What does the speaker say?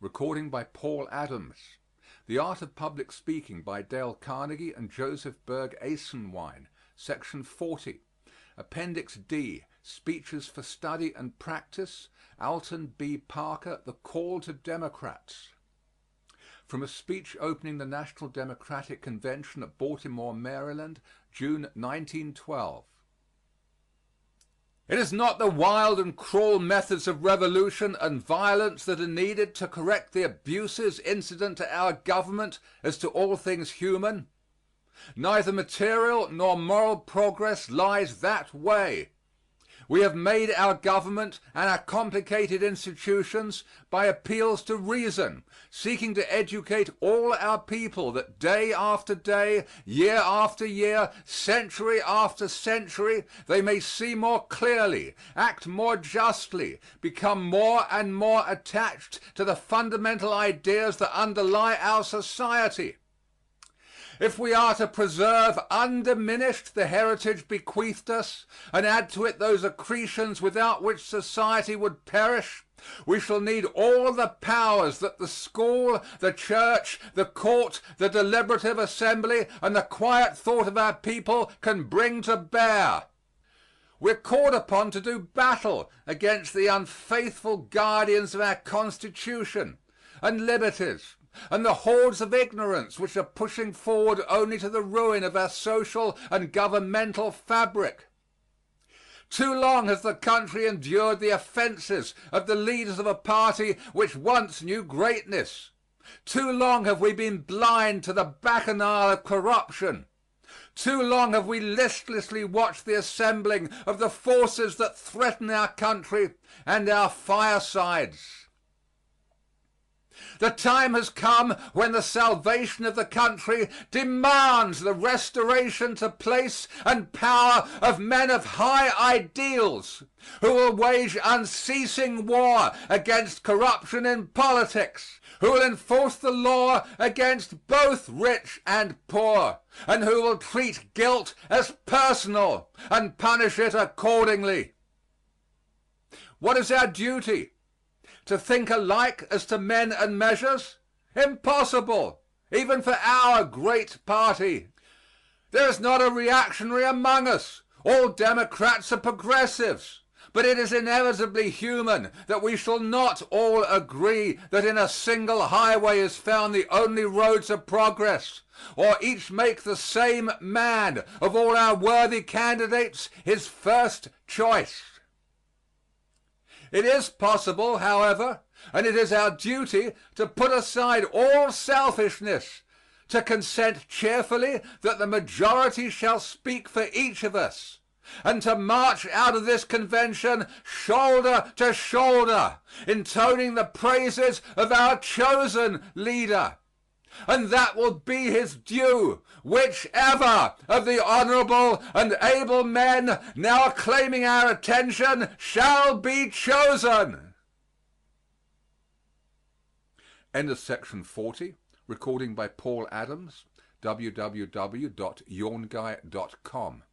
Recording by Paul Adams. The Art of Public Speaking by Dale Carnegie and Joseph Berg Eisenwine. Section 40. Appendix D. Speeches for Study and Practice. Alton B. Parker, The Call to Democrats. From a speech opening the National Democratic Convention at Baltimore, Maryland, June 1912. It is not the wild and cruel methods of revolution and violence that are needed to correct the abuses incident to our government as to all things human. Neither material nor moral progress lies that way. We have made our government and our complicated institutions by appeals to reason, seeking to educate all our people that day after day, year after year, century after century, they may see more clearly, act more justly, become more and more attached to the fundamental ideas that underlie our society. If we are to preserve undiminished the heritage bequeathed us and add to it those accretions without which society would perish, we shall need all the powers that the school, the church, the court, the deliberative assembly, and the quiet thought of our people can bring to bear. We're called upon to do battle against the unfaithful guardians of our Constitution and liberties, and the hordes of ignorance which are pushing forward only to the ruin of our social and governmental fabric. Too long has the country endured the offenses of the leaders of a party which once knew greatness. Too long have we been blind to the bacchanal of corruption. Too long have we listlessly watched the assembling of the forces that threaten our country and our firesides. The time has come when the salvation of the country demands the restoration to place and power of men of high ideals who will wage unceasing war against corruption in politics, who will enforce the law against both rich and poor, and who will treat guilt as personal and punish it accordingly. What is our duty? To think alike as to men and measures? Impossible, even for our great party. There is not a reactionary among us. All Democrats are progressives. But it is inevitably human that we shall not all agree that in a single highway is found the only road to progress, or each make the same man of all our worthy candidates his first choice. It is possible, however, and it is our duty to put aside all selfishness, to consent cheerfully that the majority shall speak for each of us, and to march out of this convention shoulder to shoulder, intoning the praises of our chosen leader. And that will be his due, whichever of the honorable and able men now claiming our attention shall be chosen. End of section 40. Recording by Paul Adams, www.yawnguy.com.